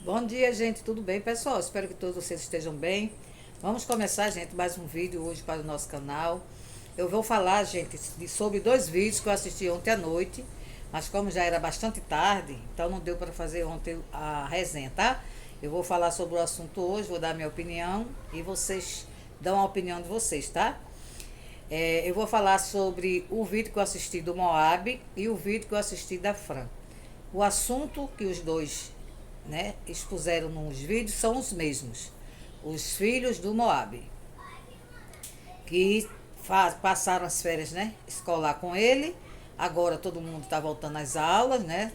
Bom dia, gente. Tudo bem, pessoal? Espero que todos vocês estejam bem. Vamos começar, gente, mais um vídeo hoje para o nosso canal. Eu vou falar, gente, sobre dois vídeos que eu assisti ontem à noite, mas como já era bastante tarde, então não deu para fazer ontem a resenha, tá? Eu vou falar sobre o assunto hoje, vou dar minha opinião e vocês dão a opinião de vocês, tá? Eu vou falar sobre o vídeo que eu assisti do Moab e o vídeo que eu assisti da Fran. O assunto que os dois, né, expuseram nos vídeos são os mesmos. Os filhos do Moab, que passaram as férias, né, escolar com ele. Agora todo mundo está voltando às aulas, né?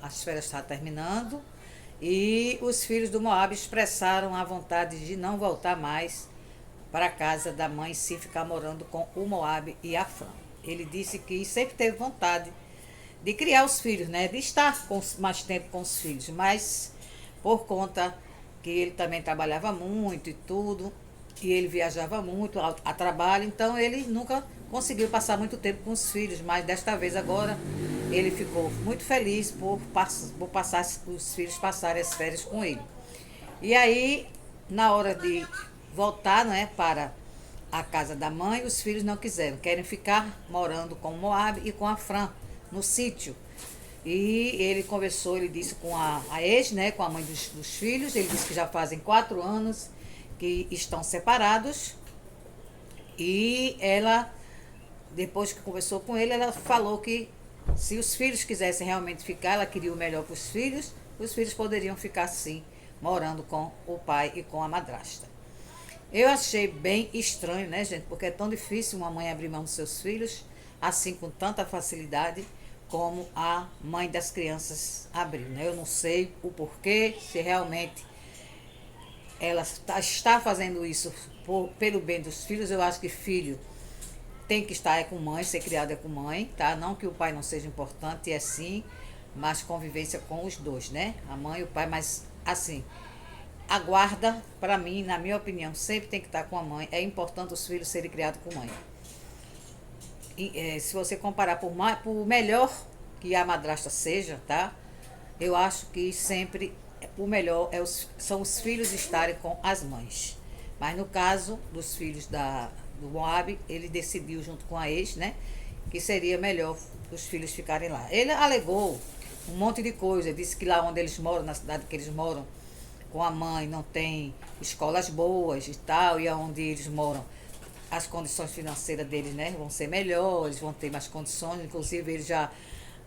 As férias estão terminando. E os filhos do Moab expressaram a vontade de não voltar mais para a casa da mãe, se ficar morando com o Moab e a Fran. Ele disse que sempre teve vontade de criar os filhos, né? De estar mais tempo com os filhos, mas por conta que ele também trabalhava muito e tudo, e ele viajava muito a trabalho, então ele nunca conseguiu passar muito tempo com os filhos, mas desta vez agora ele ficou muito feliz por passar os filhos passarem as férias com ele. E aí, na hora de voltar, né, para a casa da mãe, os filhos não quiseram, querem ficar morando com o Moab e com a Fran no sítio. E ele conversou, ele disse com a ex, né, com a mãe dos filhos. Ele disse que já fazem 4 anos que estão separados. E ela, depois que conversou com ele, ela falou que se os filhos quisessem realmente ficar, ela queria o melhor para os filhos poderiam ficar sim, morando com o pai e com a madrasta. Eu achei bem estranho, né, gente? Porque é tão difícil uma mãe abrir mão dos seus filhos, assim com tanta facilidade, como a mãe das crianças abriu, né? Eu não sei o porquê, se realmente ela está fazendo isso pelo bem dos filhos. Eu acho que filho tem que estar com mãe, ser criado com mãe, tá? Não que o pai não seja importante, é sim, mas convivência com os dois, né? A mãe e o pai, mas assim, a guarda, para mim, na minha opinião, sempre tem que estar com a mãe. É importante os filhos serem criados com mãe. Se você comparar por melhor que a madrasta seja, tá? Eu acho que sempre o melhor são os filhos estarem com as mães. Mas no caso dos filhos do Moab, ele decidiu junto com a ex, né? Que seria melhor os filhos ficarem lá. Ele alegou um monte de coisa, disse que lá onde eles moram, na cidade que eles moram, com a mãe, não tem escolas boas e tal, e aonde eles moram as condições financeiras deles, né, vão ser melhores, vão ter mais condições. Inclusive ele já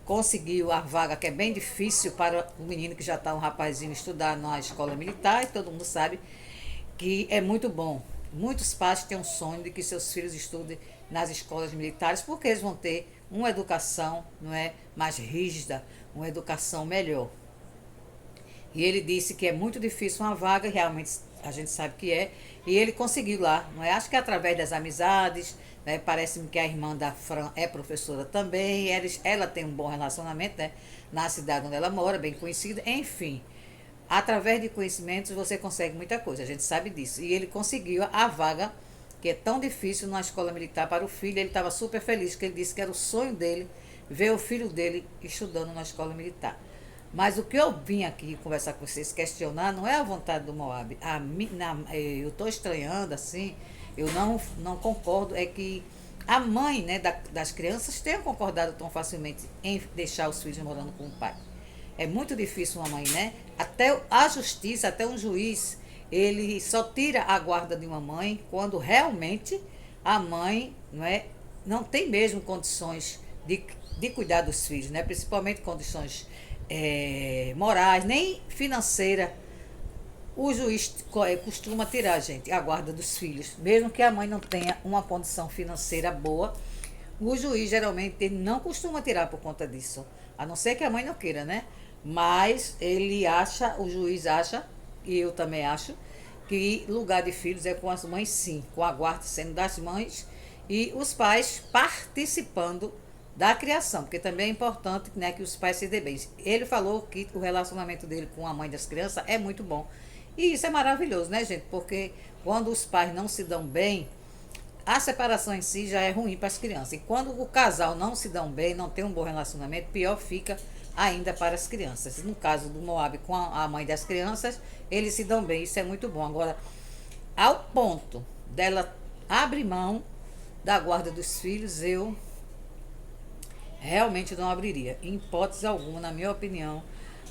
conseguiu a vaga, que é bem difícil para o menino que já está um rapazinho estudar na escola militar, e todo mundo sabe que é muito bom. Muitos pais têm um sonho de que seus filhos estudem nas escolas militares, porque eles vão ter uma educação, não é, mais rígida, uma educação melhor. E ele disse que é muito difícil uma vaga, realmente a gente sabe que é, e ele conseguiu lá, não é? Acho que é através das amizades, né? Parece-me que a irmã da Fran é professora também, ela tem um bom relacionamento, né, na cidade onde ela mora, bem conhecida, enfim. Através de conhecimentos você consegue muita coisa, a gente sabe disso. E ele conseguiu a vaga, que é tão difícil, na escola militar para o filho. Ele estava super feliz, porque ele disse que era o sonho dele ver o filho dele estudando na escola militar. Mas o que eu vim aqui conversar com vocês, questionar, não é a vontade do Moab. Eu estou estranhando, assim, eu não concordo, é que a mãe, né, das crianças tenha concordado tão facilmente em deixar os filhos morando com o pai. É muito difícil uma mãe, né? Até a justiça, até um juiz, ele só tira a guarda de uma mãe quando realmente a mãe, não é, não tem mesmo condições de cuidar dos filhos, né? Principalmente condições morais, nem financeira. O juiz costuma tirar, gente, a guarda dos filhos, mesmo que a mãe não tenha uma condição financeira boa. O juiz geralmente ele não costuma tirar por conta disso, a não ser que a mãe não queira, né? Mas o juiz acha, e eu também acho, que lugar de filhos é com as mães, sim, com a guarda sendo das mães e os pais participando da criação, porque também é importante, né, que os pais se dêem bem. Ele falou que o relacionamento dele com a mãe das crianças é muito bom. E isso é maravilhoso, né, gente? Porque quando os pais não se dão bem, a separação em si já é ruim para as crianças. E quando o casal não se dão bem, não tem um bom relacionamento, pior fica ainda para as crianças. No caso do Moab com a mãe das crianças, eles se dão bem, isso é muito bom. Agora, ao ponto dela abrir mão da guarda dos filhos, eu realmente não abriria. Em hipótese alguma, na minha opinião,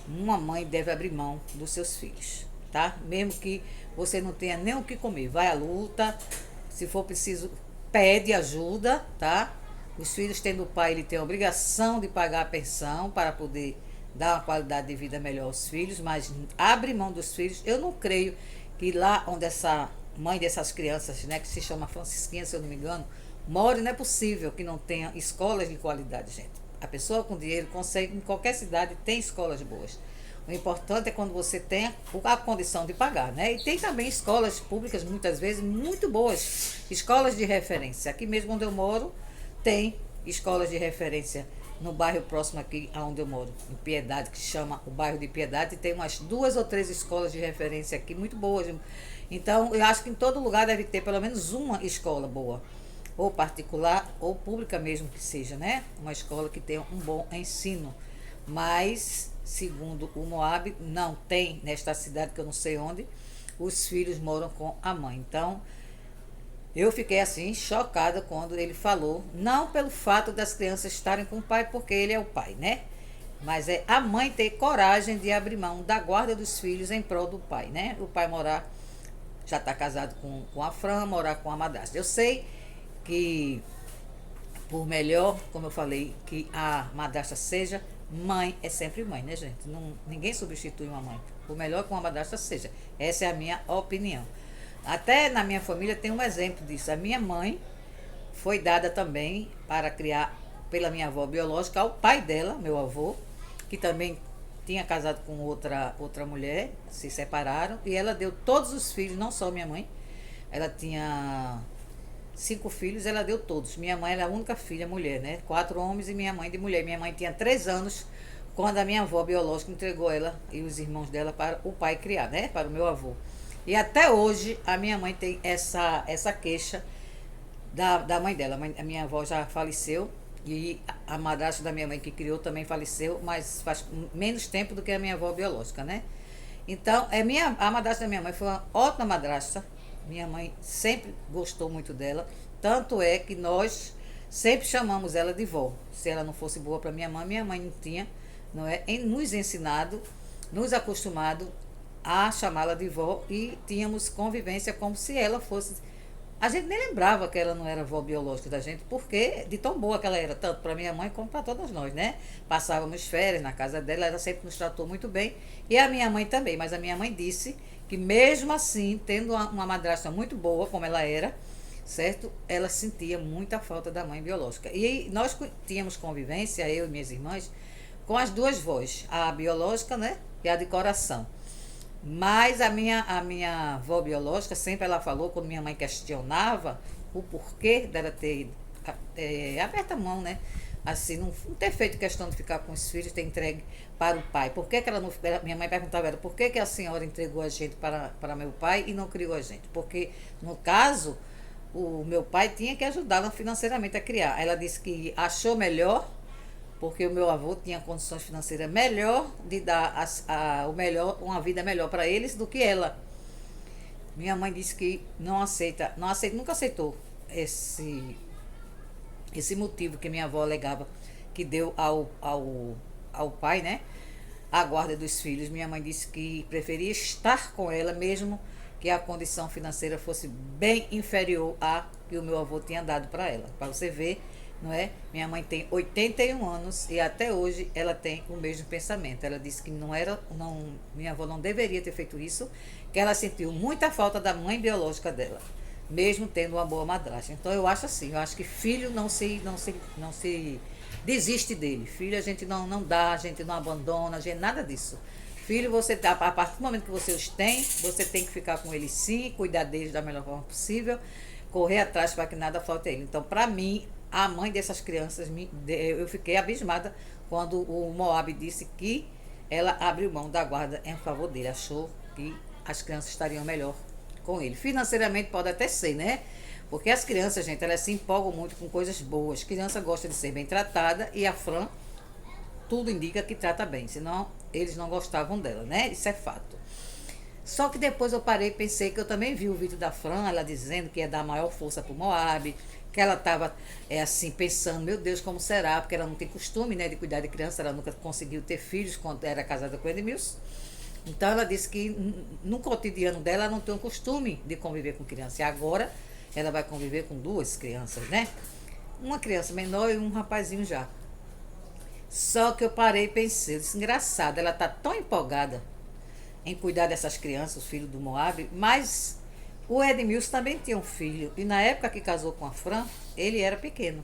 uma mãe deve abrir mão dos seus filhos, tá? Mesmo que você não tenha nem o que comer, vai à luta, se for preciso, pede ajuda, tá? Os filhos tendo o pai, ele tem a obrigação de pagar a pensão para poder dar uma qualidade de vida melhor aos filhos, mas abre mão dos filhos. Eu não creio que lá onde essa mãe dessas crianças, né, que se chama Francisquinha, se eu não me engano, more, não é possível que não tenha escolas de qualidade, gente. A pessoa com dinheiro consegue, em qualquer cidade, tem escolas boas. O importante é quando você tem a condição de pagar, né? E tem também escolas públicas, muitas vezes, muito boas. Escolas de referência. Aqui mesmo onde eu moro, tem escolas de referência no bairro próximo aqui onde eu moro, em Piedade, que se chama o bairro de Piedade, e tem umas 2 ou 3 escolas de referência aqui, muito boas. Então, eu acho que em todo lugar deve ter pelo menos uma escola boa, ou particular, ou pública mesmo que seja, né? Uma escola que tenha um bom ensino. Mas, segundo o Moab, não tem nesta cidade que eu não sei onde, os filhos moram com a mãe. Então, eu fiquei assim, chocada quando ele falou, não pelo fato das crianças estarem com o pai, porque ele é o pai, né? Mas é a mãe ter coragem de abrir mão da guarda dos filhos em prol do pai, né? O pai morar, já está casado com a Fran, morar com a madrasta. Eu sei que, por melhor, como eu falei, que a madrasta seja, mãe é sempre mãe, né, gente? Não, ninguém substitui uma mãe. Por melhor que uma madrasta seja. Essa é a minha opinião. Até na minha família tem um exemplo disso. A minha mãe foi dada também para criar pela minha avó biológica ao pai dela, meu avô, que também tinha casado com outra mulher, se separaram, e ela deu todos os filhos, não só minha mãe. Ela tinha 5 filhos, ela deu todos. Minha mãe era a única filha mulher, né? 4 homens e minha mãe de mulher. Minha mãe tinha 3 anos quando a minha avó biológica entregou ela e os irmãos dela para o pai criar, né? Para o meu avô. E até hoje a minha mãe tem essa queixa da mãe dela. A minha avó já faleceu e a madrasta da minha mãe que criou também faleceu, mas faz menos tempo do que a minha avó biológica, né? Então, a madrasta da minha mãe foi uma ótima madrasta. Minha mãe sempre gostou muito dela. Tanto é que nós sempre chamamos ela de vó. Se ela não fosse boa para minha mãe não tinha, não é, nos ensinado, nos acostumado a chamá-la de vó, e tínhamos convivência como se ela fosse. A gente nem lembrava que ela não era avó biológica da gente, porque de tão boa que ela era, tanto para minha mãe como para todas nós, né? Passávamos férias na casa dela, ela sempre nos tratou muito bem, e a minha mãe também. Mas a minha mãe disse que mesmo assim, tendo uma madrasta muito boa, como ela era, certo? Ela sentia muita falta da mãe biológica. E nós tínhamos convivência, eu e minhas irmãs, com as duas vós, a biológica, né? E a de coração. Mas a minha avó biológica, sempre ela falou, quando minha mãe questionava o porquê dela ter aberto a mão, né? Assim, não ter feito questão de ficar com os filhos, ter entregue para o pai. Por que que ela não. Minha mãe perguntava, era, por que que a senhora entregou a gente para meu pai e não criou a gente? Porque, no caso, o meu pai tinha que ajudá-la financeiramente a criar. Ela disse que achou melhor, porque o meu avô tinha condições financeiras melhor de dar o melhor, uma vida melhor para eles do que ela. Minha mãe disse que nunca aceitou esse motivo que minha avó alegava que deu ao pai, né? A guarda dos filhos. Minha mãe disse que preferia estar com ela, mesmo que a condição financeira fosse bem inferior à que o meu avô tinha dado para ela. Para você ver, não é? Minha mãe tem 81 anos e até hoje ela tem o mesmo pensamento. Ela disse que minha avó não deveria ter feito isso, que ela sentiu muita falta da mãe biológica dela, mesmo tendo uma boa madrasta. Então eu acho assim, eu acho que filho não se desiste dele. Filho a gente não dá, a gente não abandona, a gente nada disso. Filho, a partir do momento que você os tem, você tem que ficar com eles sim, cuidar deles da melhor forma possível, correr atrás para que nada falte a ele. Então, para mim, a mãe dessas crianças, eu fiquei abismada quando o Moab disse que ela abriu mão da guarda em favor dele. Achou que as crianças estariam melhor com ele. Financeiramente pode até ser, né? Porque as crianças, gente, elas se empolgam muito com coisas boas. Criança gosta de ser bem tratada, e a Fran tudo indica que trata bem, senão eles não gostavam dela, né? Isso é fato. Só que depois eu parei e pensei que eu também vi o vídeo da Fran, ela dizendo que ia dar maior força pro Moab, que ela estava assim, pensando, meu Deus, como será? Porque ela não tem costume, né, de cuidar de criança, ela nunca conseguiu ter filhos quando era casada com Edmilson. Então ela disse que no cotidiano dela ela não tem o costume de conviver com criança. E agora ela vai conviver com duas crianças, né? Uma criança menor e um rapazinho já. Só que eu parei e pensei, eu disse, engraçado, ela tá tão empolgada em cuidar dessas crianças, os filhos do Moab, mas o Edmilson também tinha um filho. E na época que casou com a Fran, ele era pequeno.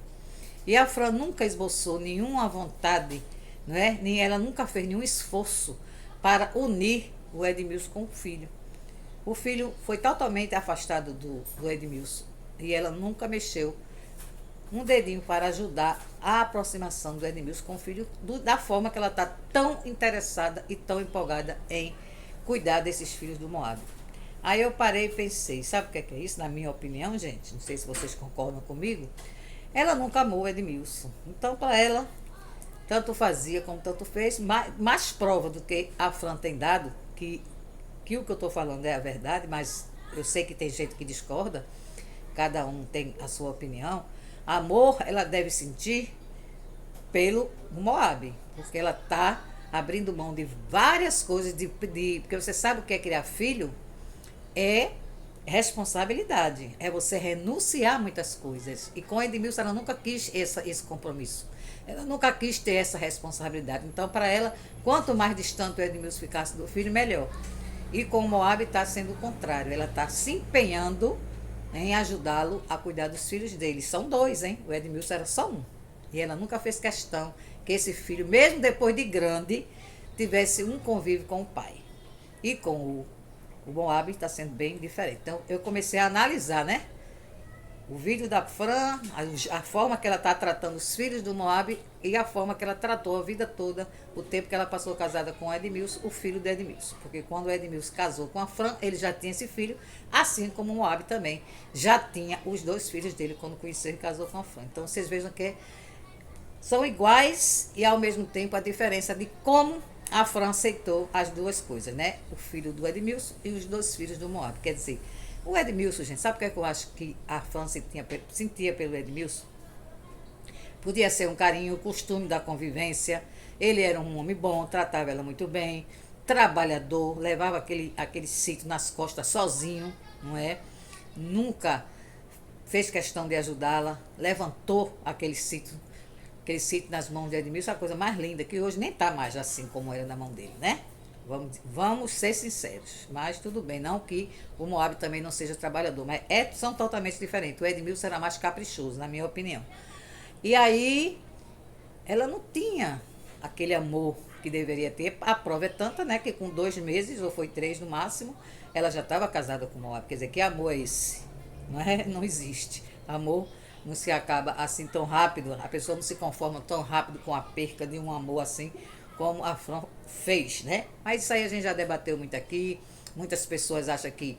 E a Fran nunca esboçou nenhuma vontade, não é? Nem ela nunca fez nenhum esforço para unir o Edmilson com o filho. O filho foi totalmente afastado do Edmilson. E ela nunca mexeu um dedinho para ajudar a aproximação do Edmilson com o filho, da forma que ela está tão interessada e tão empolgada em cuidar desses filhos do Moab. Aí eu parei e pensei, sabe o que é isso? Na minha opinião, gente, não sei se vocês concordam comigo, ela nunca amou o Edmilson. Então, para ela, tanto fazia como tanto fez, mais prova do que a Fran tem dado, que o que eu estou falando é a verdade, mas eu sei que tem gente que discorda, cada um tem a sua opinião. Amor, ela deve sentir pelo Moab, porque ela está abrindo mão de várias coisas, porque você sabe o que é criar filho? É responsabilidade, é você renunciar a muitas coisas. E com a Edmilson ela nunca quis esse compromisso, ela nunca quis ter essa responsabilidade. Então, para ela, quanto mais distante o Edmilson ficasse do filho, melhor. E com o Moab está sendo o contrário, ela está se empenhando em ajudá-lo a cuidar dos filhos dele. São dois, hein? O Edmilson era só um. E ela nunca fez questão que esse filho, mesmo depois de grande, tivesse um convívio com o pai. E com o Moab está sendo bem diferente. Então, eu comecei a analisar, né? O vídeo da Fran, a forma que ela está tratando os filhos do Moab e a forma que ela tratou a vida toda, o tempo que ela passou casada com o Edmilson, o filho do Edmilson. Porque quando o Edmilson casou com a Fran, ele já tinha esse filho, assim como o Moab também já tinha os dois filhos dele quando conheceu e casou com a Fran. Então vocês vejam que são iguais e ao mesmo tempo a diferença de como a Fran aceitou as duas coisas, né? O filho do Edmilson e os dois filhos do Moab. Quer dizer, o Edmilson, gente, sabe o que é que eu acho que a Fran sentia pelo Edmilson? Podia ser um carinho, o costume da convivência. Ele era um homem bom, tratava ela muito bem, trabalhador, levava aquele sítio nas costas sozinho, não é? Nunca fez questão de ajudá-la, levantou aquele sítio nas mãos de Edmilson, a coisa mais linda, que hoje nem está mais assim como era na mão dele, né? Vamos ser sinceros, mas tudo bem, não que o Moab também não seja trabalhador, mas são totalmente diferentes. O Edmilson era mais caprichoso, na minha opinião. E aí, ela não tinha aquele amor que deveria ter. A prova é tanta, né, que com 2 meses, ou foi 3 no máximo, ela já estava casada com o Moab. Quer dizer, que amor é esse? Não é? Não existe. Amor não se acaba assim tão rápido, a pessoa não se conforma tão rápido com a perca de um amor assim, como a Fran fez, né? Mas isso aí a gente já debateu muito aqui. Muitas pessoas acham que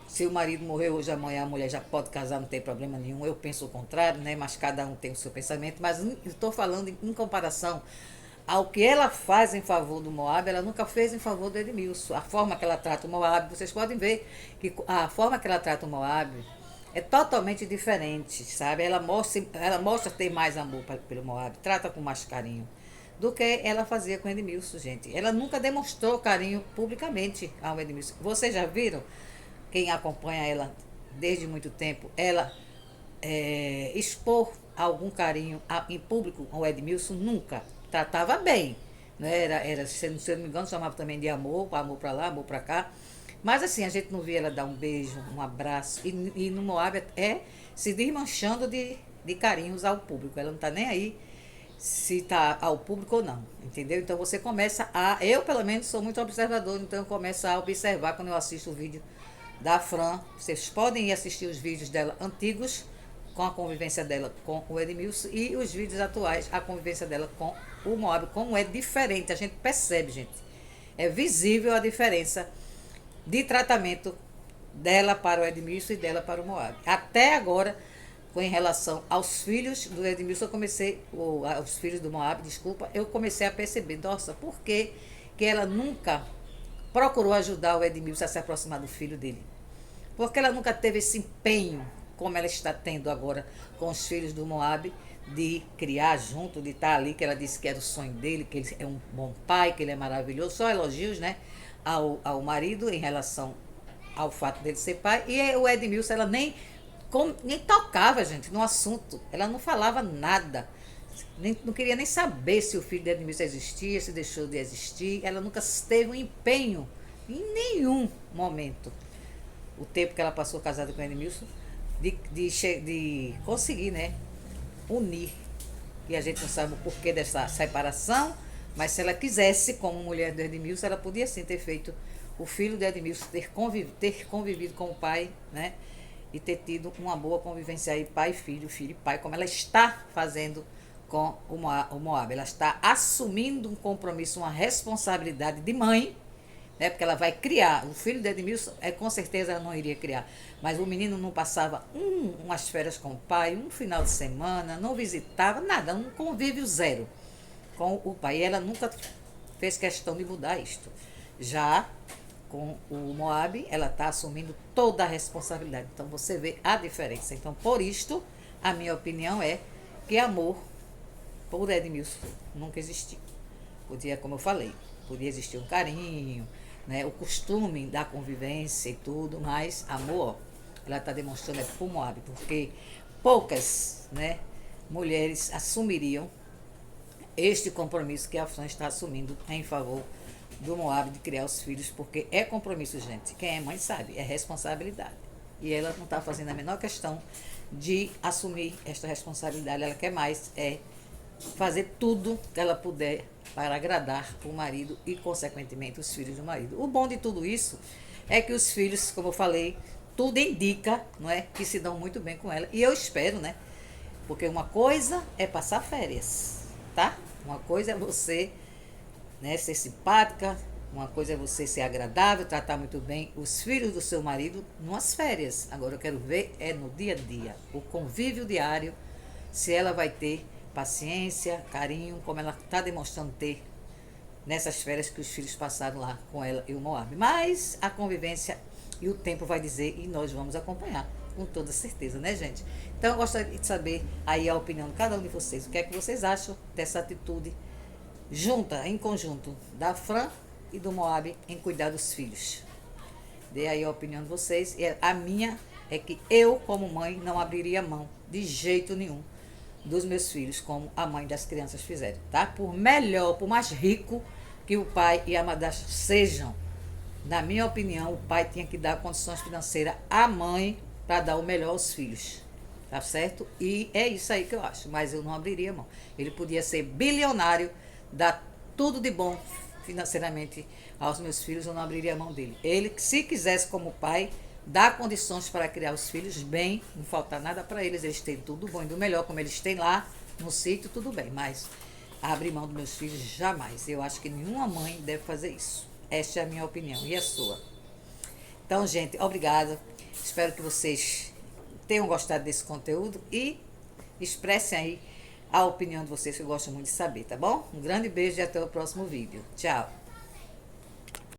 se o marido morreu hoje, amanhã a mulher já pode casar, não tem problema nenhum. Eu penso o contrário, né? Mas cada um tem o seu pensamento. Mas estou falando em comparação ao que ela faz em favor do Moab, ela nunca fez em favor do Edmilson. A forma que ela trata o Moab, vocês podem ver que a forma que ela trata o Moab é totalmente diferente, sabe? Ela mostra ter mais amor pelo Moab, trata com mais carinho do que ela fazia com o Edmilson, gente. Ela nunca demonstrou carinho publicamente ao Edmilson. Vocês já viram, quem acompanha ela desde muito tempo, ela expor algum carinho em público ao Edmilson? Nunca. Tratava bem, né? Se eu não me engano, chamava também de amor para lá, amor para cá. Mas assim, a gente não via ela dar um beijo, um abraço. E no Moab se desmanchando de carinhos ao público. Ela não está nem aí se está ao público ou não, entendeu? Então você começa eu pelo menos sou muito observador, então eu começo a observar quando eu assisto o vídeo da Fran. Vocês podem ir assistir os vídeos dela antigos, com a convivência dela com o Edmilson, e os vídeos atuais, a convivência dela com o Moab, como é diferente, a gente percebe, gente. É visível a diferença de tratamento dela para o Edmilson e dela para o Moab. Até agora, em relação aos filhos do Edmilson, aos filhos do Moab, desculpa, eu comecei a perceber, nossa, por que ela nunca procurou ajudar o Edmilson a se aproximar do filho dele? Porque ela nunca teve esse empenho, como ela está tendo agora com os filhos do Moab, de criar junto, de estar ali, que ela disse que era o sonho dele, que ele é um bom pai, que ele é maravilhoso, só elogios, né, ao marido em relação ao fato dele ser pai. E o Edmilson, ela nem tocava, gente, no assunto, ela não falava nada, não queria nem saber se o filho de Edmilson existia, se deixou de existir. Ela nunca teve um empenho em nenhum momento, o tempo que ela passou casada com o Edmilson, de conseguir, né, unir. E a gente não sabe o porquê dessa separação, mas se ela quisesse, como mulher do Edmilson, ela podia sim ter feito o filho de Edmilson ter convivido com o pai, né, e ter tido uma boa convivência aí, pai e filho e pai, como ela está fazendo com o Moab. Ela está assumindo um compromisso, uma responsabilidade de mãe, né? Porque ela vai criar. O filho de Edmilson, com certeza ela não iria criar. Mas o menino não passava umas férias com o pai, um final de semana, não visitava, nada, um convívio zero com o pai. E ela nunca fez questão de mudar isto. Já com o Moab, ela está assumindo toda a responsabilidade. Então você vê a diferença. Então, por isto, a minha opinião é que amor por Edmilson nunca existiu. Podia, como eu falei, podia existir um carinho, né, o costume da convivência e tudo, mas amor, ela está demonstrando por Moab, porque poucas, né, mulheres assumiriam este compromisso que a Fran está assumindo em favor do Moab de criar os filhos, porque é compromisso, gente. Quem é mãe sabe, é responsabilidade. E ela não está fazendo a menor questão de assumir esta responsabilidade. Ela quer mais fazer tudo que ela puder para agradar o marido e, consequentemente, os filhos do marido. O bom de tudo isso é que os filhos, como eu falei, tudo indica, não é, que se dão muito bem com ela. E eu espero, né? Porque uma coisa é passar férias, tá? Uma coisa é você, né, ser simpática, uma coisa é você ser agradável, tratar muito bem os filhos do seu marido numas férias. Agora eu quero ver no dia a dia, o convívio diário, se ela vai ter paciência, carinho, como ela está demonstrando ter nessas férias que os filhos passaram lá com ela e o Moab. Mas a convivência e o tempo vai dizer, e nós vamos acompanhar, com toda certeza, né, gente? Então eu gostaria de saber aí a opinião de cada um de vocês. O que é que vocês acham dessa atitude junta, em conjunto, da Fran e do Moab em cuidar dos filhos? Dê aí a opinião de vocês. E a minha é que eu, como mãe, não abriria mão de jeito nenhum dos meus filhos, como a mãe das crianças fizeram, tá? Por melhor, por mais rico que o pai e a madrasta sejam, na minha opinião, o pai tinha que dar condições financeiras à mãe para dar o melhor aos filhos, tá certo? E é isso aí que eu acho, mas eu não abriria mão. Ele podia ser bilionário, dar tudo de bom financeiramente aos meus filhos, eu não abriria mão dele. Ele, se quisesse como pai, dá condições para criar os filhos bem, não faltar nada para eles têm tudo bom e do melhor, como eles têm lá no sítio, tudo bem, mas abrir mão dos meus filhos jamais. Eu acho que nenhuma mãe deve fazer isso. Esta é a minha opinião e a sua. Então, gente, obrigada. Espero que vocês tenham gostado desse conteúdo e expressem aí a opinião de vocês, que eu gosto muito de saber, tá bom? Um grande beijo e até o próximo vídeo. Tchau!